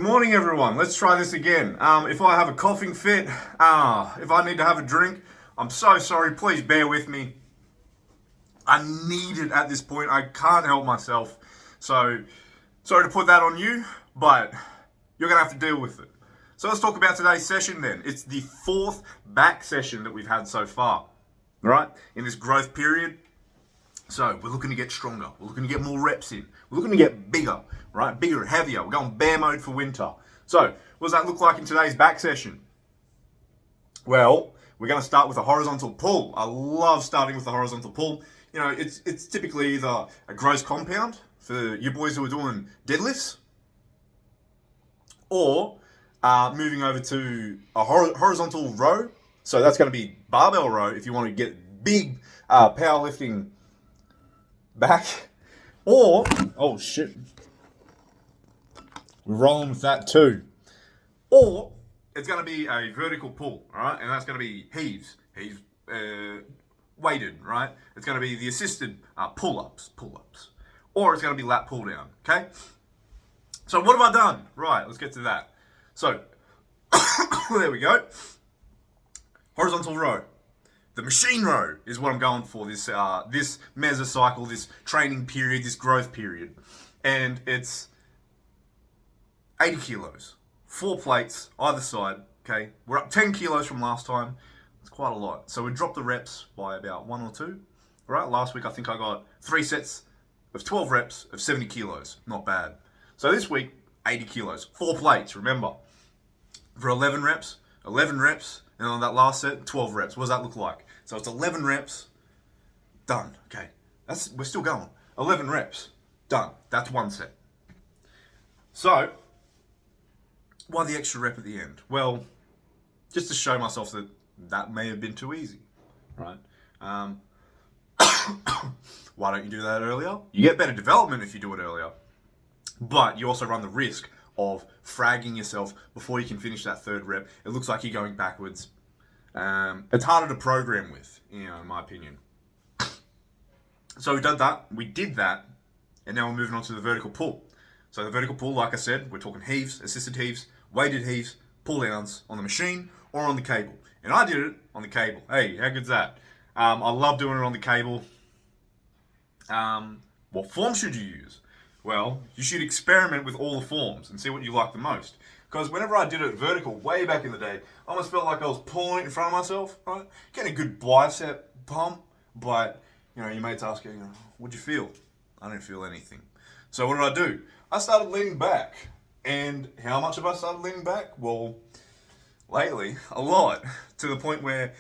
morning, everyone. Let's try this again. If I have a coughing fit, if I need to have a drink, I'm so sorry. Please bear with me. I need it at this point. I can't help myself. So, sorry to put that on you, but you're going to have to deal with it. So let's talk about today's session then. It's the fourth back session that we've had so far, right? In this growth period. So we're looking to get stronger. We're looking to get more reps in. We're looking to get bigger, right? Bigger and heavier. We're going bear mode for winter. So what does that look like in today's back session? Well, we're going to start with a horizontal pull. I love starting with a horizontal pull. You know, it's typically either a gross compound for you boys who are doing deadlifts, or moving over to a horizontal row. So that's going to be barbell row if you want to get big powerlifting back. Or, oh shit, we're rolling with that too. Or it's going to be a vertical pull, all right? And that's going to be heaves, weighted, right? It's going to be the assisted pull-ups. Or it's going to be lat pull-down, okay? So what have I done? Right, let's get to that. So, there we go. Horizontal row. The machine row is what I'm going for this mesocycle, this training period, this growth period. And it's 80 kilos. 4 plates either side, okay? We're up 10 kilos from last time. It's quite a lot. So we dropped the reps by about 1 or 2. Right? Last week I think I got 3 sets of 12 reps of 70 kilos. Not bad. So this week, 80 kilos. 4 plates, remember. For 11 reps, and on that last set, 12 reps. What does that look like? So it's 11 reps, done. Okay, we're still going. 11 reps, done. That's 1 set. So, why the extra rep at the end? Well, just to show myself that may have been too easy, right? Why don't you do that earlier? You get better development if you do it earlier, but you also run the risk of fragging yourself before you can finish that 3rd rep. It looks like you're going backwards. It's harder to program with, in my opinion. So we did that, and now we're moving on to the vertical pull. So the vertical pull, like I said, we're talking heaves, assisted heaves, weighted heaves, pull downs on the machine or on the cable. And I did it on the cable. Hey, how good's that? I love doing it on the cable. What form should you use? Well, you should experiment with all the forms and see what you like the most. Because whenever I did it vertical, way back in the day, I almost felt like I was pulling it in front of myself, right? Getting a good bicep pump, but, your mate's asking, what'd you feel? I didn't feel anything. So what did I do? I started leaning back. And how much have I started leaning back? Well, lately, a lot. To the point where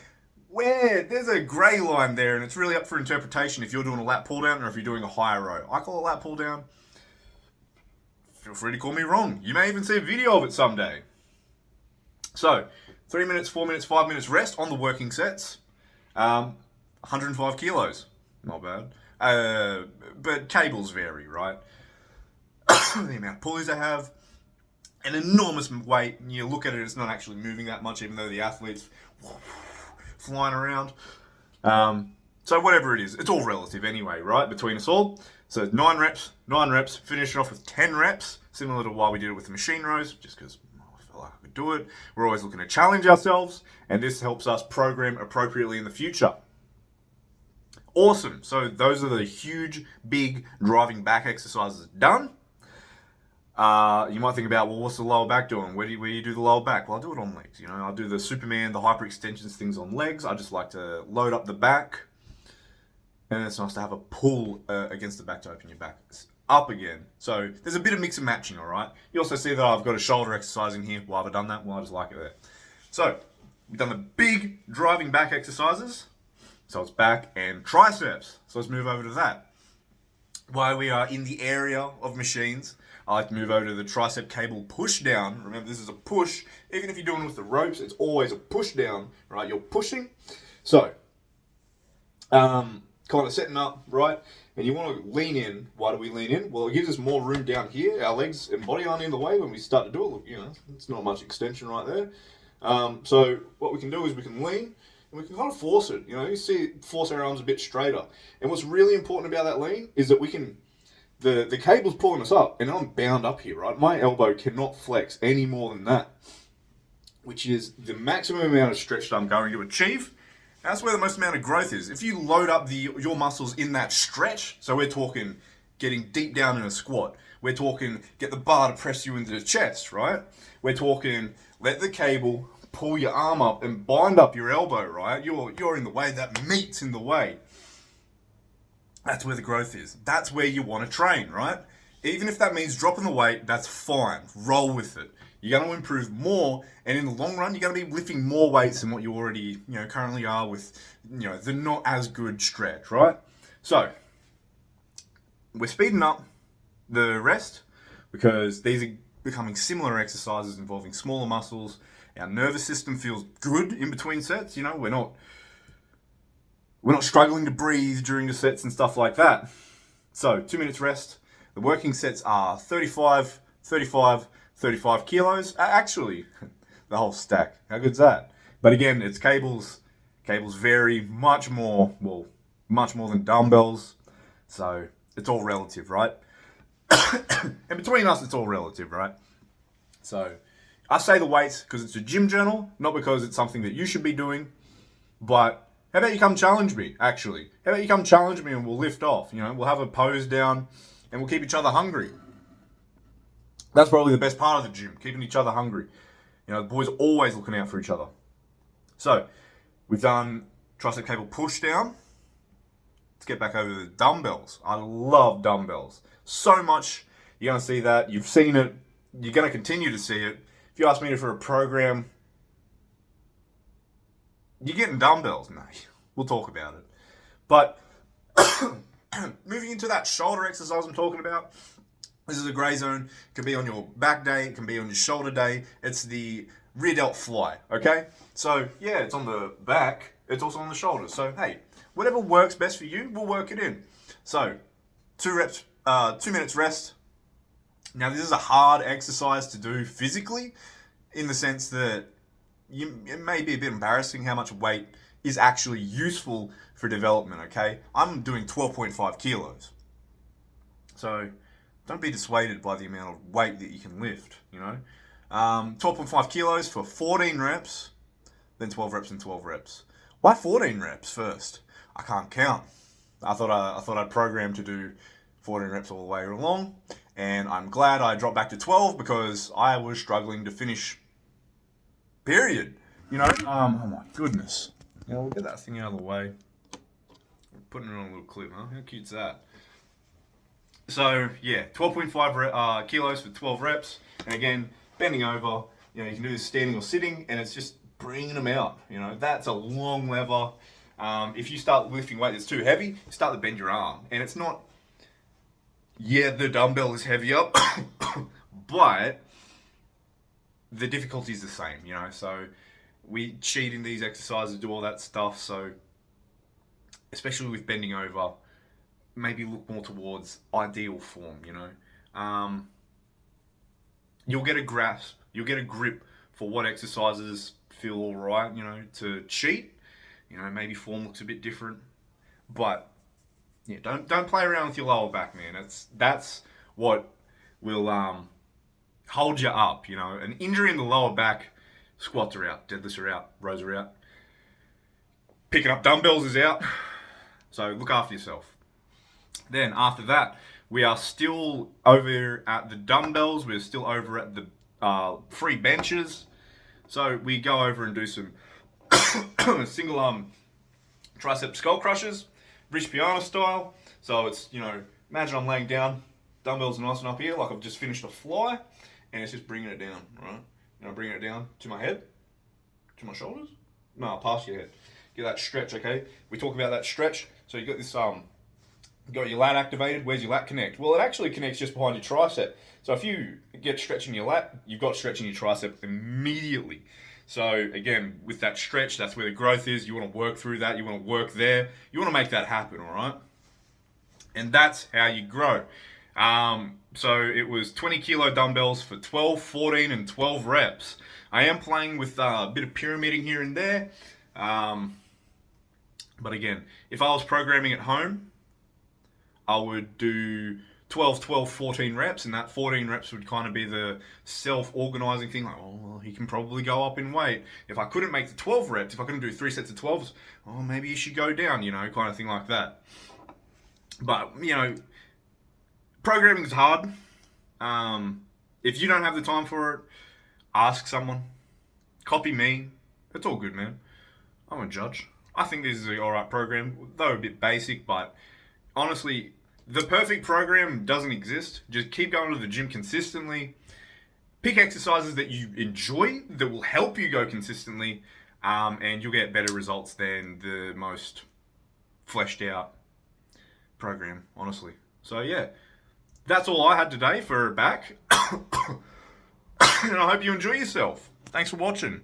there's a grey line there, and it's really up for interpretation if you're doing a lat pull down or if you're doing a higher row. I call it lat pull down. Feel free to call me wrong. You may even see a video of it someday. So, 3 minutes, 4 minutes, 5 minutes rest on the working sets. 105 kilos. Not bad. But cables vary, right? The amount of pulleys they have. An enormous weight. And you look at it, it's not actually moving that much, even though the athlete's flying around. So whatever it is, it's all relative anyway, right? Between us all. So 9 reps, finishing off with 10 reps, similar to why we did it with the machine rows, just because I felt like I could do it. We're always looking to challenge ourselves, and this helps us program appropriately in the future. Awesome. So those are the huge, big driving back exercises done. You might think about, well, what's the lower back doing? Where do you do the lower back? Well, I do it on legs. I'll do the Superman, the hyper extensions things on legs. I just like to load up the back. And it's nice to have a pull against the back to open your back up again. So there's a bit of mix and matching, all right? You also see that I've got a shoulder exercise in here. Why have I done that? Well, I just like it there. So we've done the big driving back exercises. So it's back and triceps. So let's move over to that. While we are in the area of machines, I like to move over to the tricep cable push down. Remember, this is a push. Even if you're doing it with the ropes, it's always a push down, right? You're pushing. So, kind of setting up, right? And you want to lean in. Why do we lean in? Well, it gives us more room down here. Our legs and body aren't in the way when we start to do it. Look, it's not much extension right there. So what we can do is we can lean and we can kind of force it. You see, force our arms a bit straighter. And what's really important about that lean is that the cable's pulling us up, and I'm bound up here, right? My elbow cannot flex any more than that, which is the maximum amount of stretch that I'm going to achieve. That's where the most amount of growth is. If you load up your muscles in that stretch, so we're talking getting deep down in a squat, we're talking get the bar to press you into the chest, right? We're talking let the cable pull your arm up and bind up your elbow, right? You're in the way, that meat's in the way. That's where the growth is. That's where you want to train, right? Even if that means dropping the weight, that's fine. Roll with it. You're going to improve more, and in the long run, you're going to be lifting more weights than what you already, currently are with, the not as good stretch, right? So, we're speeding up the rest because these are becoming similar exercises involving smaller muscles. Our nervous system feels good in between sets. We're not struggling to breathe during the sets and stuff like that. So 2 minutes rest. The working sets are 35, 35, 35 kilos. Actually, the whole stack. How good's that? But again, it's cables. Cables vary much more than dumbbells. So it's all relative, right? And between us, it's all relative, right? So I say the weights because it's a gym journal, not because it's something that you should be doing. But how about you come challenge me, actually? How about you come challenge me and we'll lift off? We'll have a pose down and we'll keep each other hungry. That's probably the best part of the gym, keeping each other hungry. The boys are always looking out for each other. So, we've done tricep cable push down. Let's get back over to the dumbbells. I love dumbbells. So much. You're going to see that. You've seen it. You're going to continue to see it. If you ask me for a program, you're getting dumbbells. No, we'll talk about it. But moving into that shoulder exercise I'm talking about, this is a gray zone. It can be on your back day. It can be on your shoulder day. It's the rear delt fly, okay? So, yeah, it's on the back. It's also on the shoulders. So, hey, whatever works best for you, we'll work it in. So, 2 minutes rest. Now, this is a hard exercise to do physically in the sense that it may be a bit embarrassing how much weight is actually useful for development, okay? I'm doing 12.5 kilos. So, don't be dissuaded by the amount of weight that you can lift, 12.5 kilos for 14 reps, then 12 reps and 12 reps. Why 14 reps first? I can't count. I thought I'd program to do 14 reps all the way along, and I'm glad I dropped back to 12 because I was struggling to finish. Period. Oh my goodness. We'll get that thing out of the way. Putting it on a little clip, huh? How cute's that? So, yeah, 12.5 kilos for 12 reps. And again, bending over, you can do this standing or sitting, and it's just bringing them out. That's a long lever. If you start lifting weight that's too heavy, you start to bend your arm. And it's not, the dumbbell is heavier, but the difficulty is the same, So we cheat in these exercises, do all that stuff. So, especially with bending over, maybe look more towards ideal form, You'll get a grasp, you'll get a grip for what exercises feel all right, to cheat. Maybe form looks a bit different. But, yeah, don't play around with your lower back, man. That's what will hold you up, An injury in the lower back, squats are out, deadlifts are out, rows are out. Picking up dumbbells is out. So look after yourself. Then after that, we are still over at the dumbbells. We're still over at the free benches. So we go over and do some single arm tricep skull crushers, bridge piano style. So it's, imagine I'm laying down, dumbbells are nice and up here, like I've just finished a fly, and it's just bringing it down, right? Bringing it down to my head, to my shoulders. No, past your head. Get that stretch, okay? We talk about that stretch. So you got this, you got your lat activated. Where's your lat connect? Well, it actually connects just behind your tricep. So if you get stretch in your lat, you've got stretch in your tricep immediately. So again, with that stretch, that's where the growth is. You want to work through that. You want to work there. You want to make that happen, all right? And that's how you grow. So it was 20 kilo dumbbells for 12, 14, and 12 reps. I am playing with a bit of pyramiding here and there. But again, if I was programming at home, I would do 12, 12, 14 reps, and that 14 reps would kind of be the self-organizing thing, like, oh, well, he can probably go up in weight. If I couldn't make the 12 reps, if I couldn't do 3 sets of 12s, oh, maybe you should go down, kind of thing like that. But, programming is hard. If you don't have the time for it, ask someone. Copy me. It's all good, man. I won't judge. I think this is an alright program, though a bit basic, but honestly, the perfect program doesn't exist. Just keep going to the gym consistently. Pick exercises that you enjoy, that will help you go consistently, and you'll get better results than the most fleshed out program, honestly. So yeah, that's all I had today for back. And I hope you enjoy yourself. Thanks for watching.